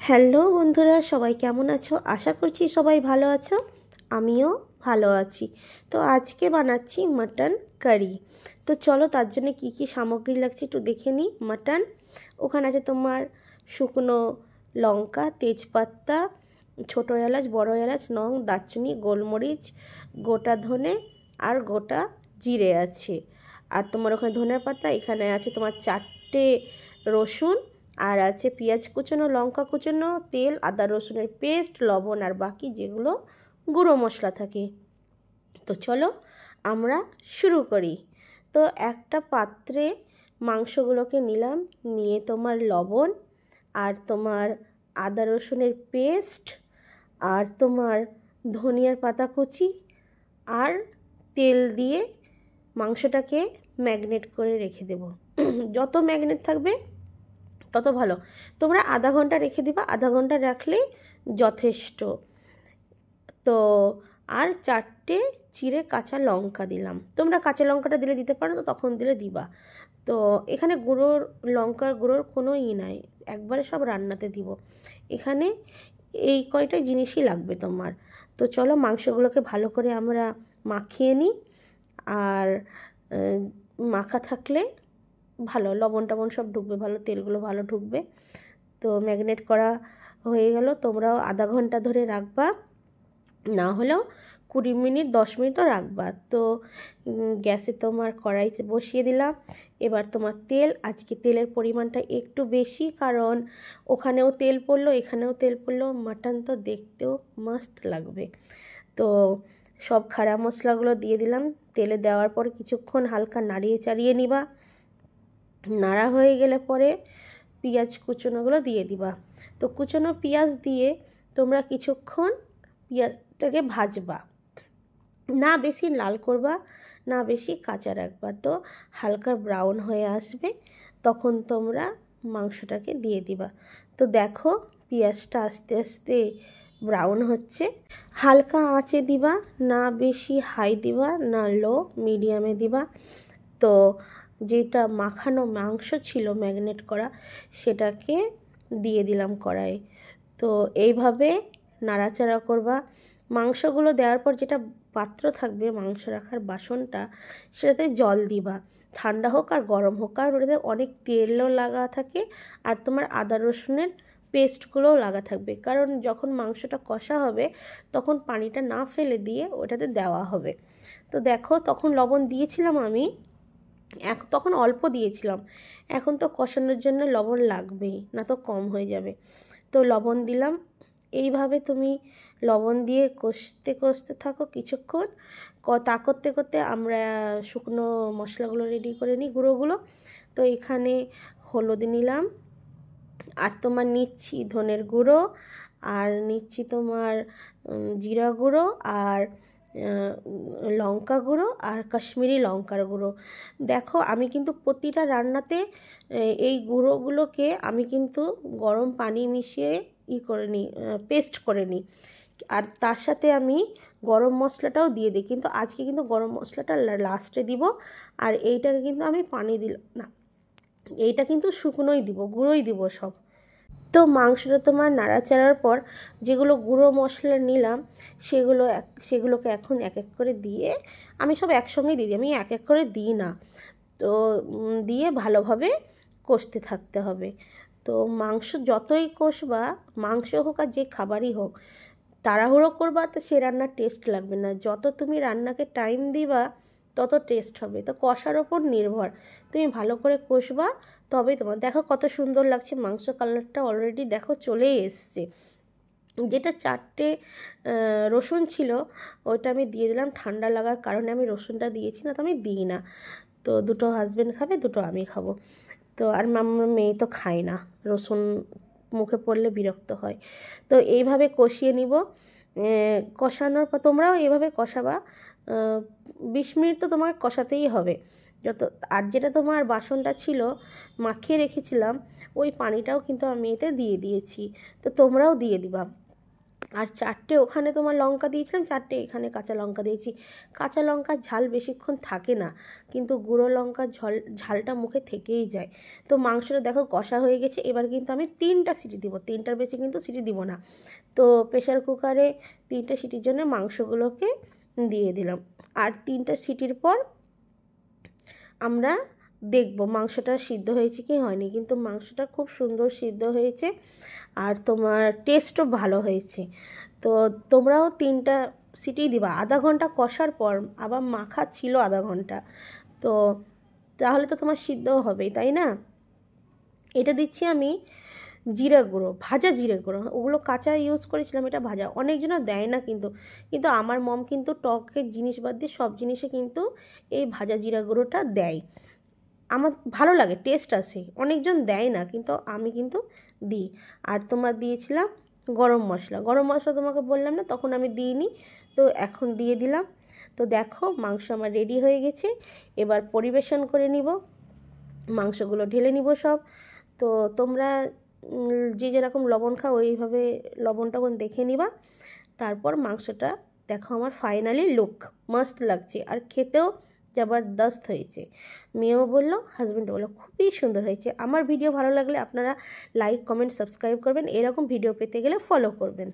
Hello বন্ধুরা, সবাই কেমন আছো? আশা করছি সবাই ভালো আছো। আমিও ভালো আছি। তো আজকে বানাচ্ছি মাটন কারি। তো চলো, তার জন্য কি কি সামগ্রী লাগছে একটু দেখে নিই। মাটন, ওখানে আছে তোমার শুকনো লঙ্কা, তেজপাতা, ছোটো এলাচ, বড় এলাচ, লং, দারচিনি, গোলমরিচ, গোটা ধনে আর গোটা জিরে আছে। আর তোমার ওখানে ধনের পাতা, এখানে আছে তোমার 4টে রসুন, আর আছে পেঁয়াজ কুচোনো, লঙ্কা কুচোনো, তেল, আদা রসুনের পেস্ট, লবণ আর বাকি যেগুলো গুঁড়ো মশলা থাকে। তো চলো আমরা শুরু করি। তো একটা পাত্রে মাংসগুলোকে নিলাম, নিয়ে তোমার লবণ আর তোমার আদা রসুনের পেস্ট আর তোমার ধনিয়ার পাতা কুচি আর তেল দিয়ে মাংসটাকে ম্যাগনেট করে রেখে দেব। যত ম্যাগনেট থাকবে তত ভালো। তোমরা আধা ঘন্টা রেখে দিবা, আধা ঘন্টা রাখলেই যথেষ্ট। তো আর 4টে চিড়ে কাঁচা লঙ্কা দিলাম। তোমরা কাঁচা লঙ্কাটা দিলে দিতে পারো, তো তখন দিলে দিবা। তো এখানে গুঁড়োর লঙ্কার গুঁড়োর কোনো নাই, একবারে সব রান্নাতে দিব। এখানে এই কয়টা জিনিসই লাগবে তোমার। তো চলো মাংসগুলোকে ভালো করে আমরা মাখিয়ে নিই। আর মাখা থাকলে ভালো, লবণ টবণ সব ঢুকবে ভালো, তেলগুলো ভালো ঢুকবে। তো ম্যাগনেট করা হয়ে গেল। তোমরাও আধা ঘন্টা ধরে রাখবা, না হলেও 20 মিনিট 10 মিনিটও রাখবা। তো গ্যাসে তোমার কড়াইতে বসিয়ে দিলাম। এবার তোমার তেল, আজকে তেলের পরিমাণটা একটু বেশি, কারণ ওখানেও তেল পড়লো এখানেও তেল পড়লো, মাটন তো দেখতেও মস্ত লাগবে। তো সব খাড়া মশলাগুলো দিয়ে দিলাম। তেলে দেওয়ার পর কিছুক্ষণ হালকা নাড়িয়ে চাড়িয়ে নিবা। নাড়া হয়ে গেলে পরে পেঁয়াজ কুচোনোগুলো দিয়ে দিবা। তো কুচোনো পেঁয়াজ দিয়ে তোমরা কিছুক্ষণ পেঁয়াজটাকে ভাজবা, না বেশি লাল করবা না বেশি কাঁচা রাখবা। তো হালকা ব্রাউন হয়ে আসবে, তখন তোমরা মাংসটাকে দিয়ে দিবা। তো দেখো পেঁয়াজটা আস্তে আস্তে ব্রাউন হচ্ছে। হালকা আঁচে দিবা, না বেশি হাই দিবা না লো, মিডিয়ামে দিবা। তো যেটা মাখানো মাংস ছিল ম্যাগনেট করা, সেটাকে দিয়ে দিলাম কড়াইয়ে। তো এইভাবে নাড়াচাড়া করবা। মাংসগুলো দেওয়ার পর যেটা পাত্র থাকবে মাংস রাখার বাসনটা, সেটাতে জল দিবা, ঠান্ডা হোক আর গরম হোক, কারণ ওটাতে অনেক তেলও লাগা থাকে আর তোমার আদা রসুনের পেস্টগুলোও লাগা থাকবে। কারণ যখন মাংসটা কষা হবে তখন পানিটা না ফেলে দিয়ে ওটাতে দেওয়া হবে। তো দেখো তখন লবণ দিয়েছিলাম আমি, তখন অল্প দিয়েছিলাম, এখন তো কষানোর জন্য লবণ লাগবেই, না তো কম হয়ে যাবে। তো লবণ দিলাম। এইভাবে তুমি লবণ দিয়ে কষতে কষতে থাকো কিছুক্ষণ। তা করতে করতে আমরা শুকনো মশলাগুলো রেডি করে নিই, গুঁড়োগুলো। তো এখানে হলুদ নিলাম, আর তোমার নিচ্ছি ধনের গুঁড়ো, আর নিচ্ছি তোমার জিরা গুঁড়ো, আর লঙ্কা গুঁড়ো, আর কাশ্মীরি লঙ্কার গুঁড়ো। দেখো আমি কিন্তু প্রতিটা রান্নাতে এই গুঁড়োগুলোকে আমি কিন্তু গরম পানি মিশিয়ে করে নিই, পেস্ট করে নিই। আর তার সাথে আমি গরম মশলাটাও দিয়ে দিই, কিন্তু আজকে কিন্তু গরম মশলাটা লাস্টে দিব। আর এইটাকে কিন্তু আমি পানি দিলাম না, এইটা কিন্তু শুকনোই দিব, গুঁড়োই দিব সব। তো মাংসটা তোমার নাড়াচাড়ার পর যেগুলো গুঁড়ো মশলা নিলাম সেগুলোকে এখন এক এক করে দিয়ে, আমি সব একসঙ্গে দিই, আমি এক এক করে দিই না। তো দিয়ে ভালোভাবে কষতে থাকতে হবে। তো মাংস যতই কষবা, মাংস হোক আর যে খাবারই হোক, তাড়াহুড়ো করবা তো সে রান্নার টেস্ট লাগবে না। যত তুমি রান্নাকে টাইম দিবা তত টেস্ট হবে। তো কষার ওপর নির্ভর, তুমি ভালো করে কষবা, তবে তোমার দেখো কত সুন্দর লাগছে মাংস, কালারটা অলরেডি দেখো চলেই এসছে। যেটা 4টে রসুন ছিল ওইটা আমি দিয়ে দিলাম, ঠান্ডা লাগার কারণে আমি রসুনটা দিয়েছি, না তো আমি দিই না। তো দুটো হাজব্যান্ড খাবে, দুটো আমি খাবো। তো আর আমার মেয়ে তো খায় না, রসুন মুখে পড়লে বিরক্ত হয়। তো এইভাবে কষিয়ে নিব। কষানোর পর তোমরাও এইভাবে কষাবা, 20 মিনিট তো তোমাকে কষাতেই হবে। আর যেটা তোমার বাসনটা ছিল মাখিয়ে রেখেছিলাম, ওই পানিটাও কিন্তু আমি এতে দিয়ে দিয়েছি। তো তোমরাও দিয়ে দিবা। আর 4টে ওখানে তোমার লঙ্কা দিয়েছিলাম, 4টে এখানে কাঁচা লঙ্কা দিয়েছি। কাঁচা লঙ্কার ঝাল বেশিক্ষণ থাকে না, কিন্তু গুঁড়ো লঙ্কার ঝালটা মুখে থেকেই যায়। তো মাংসটা দেখো কষা হয়ে গেছে। এবার কিন্তু আমি 3টা সিটি দিব, 3টার বেশি কিন্তু সিটি দিব না। তো প্রেশার কুকারে 3টে সিটির জন্য মাংসগুলোকে দিয়ে দিলাম। আর 3টা সিটির পর আমরা দেখব মাংসটা সিদ্ধ হয়েছে কি হয়নি, কিন্তু মাংসটা খুব সুন্দর সিদ্ধ হয়েছে আর তোমার টেস্টও ভালো হয়েছে। তো তোমরাও 3টা সিটি দিবা। আধা ঘন্টা কষার পর আবার মাখা ছিল আধা ঘন্টা, তো তাহলে তো তোমার সিদ্ধও হবে, তাই না? এটা দিচ্ছি আমি জিরে গুঁড়ো, ভাজা জিরে গুঁড়ো। ওগুলো কাঁচা ইউজ করেছিলাম, এটা ভাজা। অনেকজনা দেয় না কিন্তু, কিন্তু আমার মম কিন্তু টকের জিনিস বাদ দিয়ে সব জিনিসে কিন্তু এই ভাজা জিরা গুঁড়োটা দেয়। আমার ভালো লাগে, টেস্ট আসে। অনেকজন দেয় না, কিন্তু আমি কিন্তু দিই। আর তোমার দিয়েছিলাম গরম মশলা। গরম মশলা তোমাকে বললাম না, তখন আমি দিইনি, তো এখন দিয়ে দিলাম। তো দেখো মাংস আমার রেডি হয়ে গেছে। এবার পরিবেশন করে নিব, মাংসগুলো ঢেলে নিব সব। তো তোমরা যে যেরকম লবণ খাও ওইভাবে লবণটা দেখে নিবা। তারপর মাংসটা দেখো আমার ফাইনালি লুক মস্ত লাগছে, আর খেতেও জবরদস্ত হয়েছে। মেয়েও বললো, হাজব্যান্ডও বললো খুবই সুন্দর হয়েছে। আমার ভিডিও ভালো লাগলে আপনারা লাইক, কমেন্ট, সাবস্ক্রাইব করবেন। এরকম ভিডিও পেতে গেলে ফলো করবেন।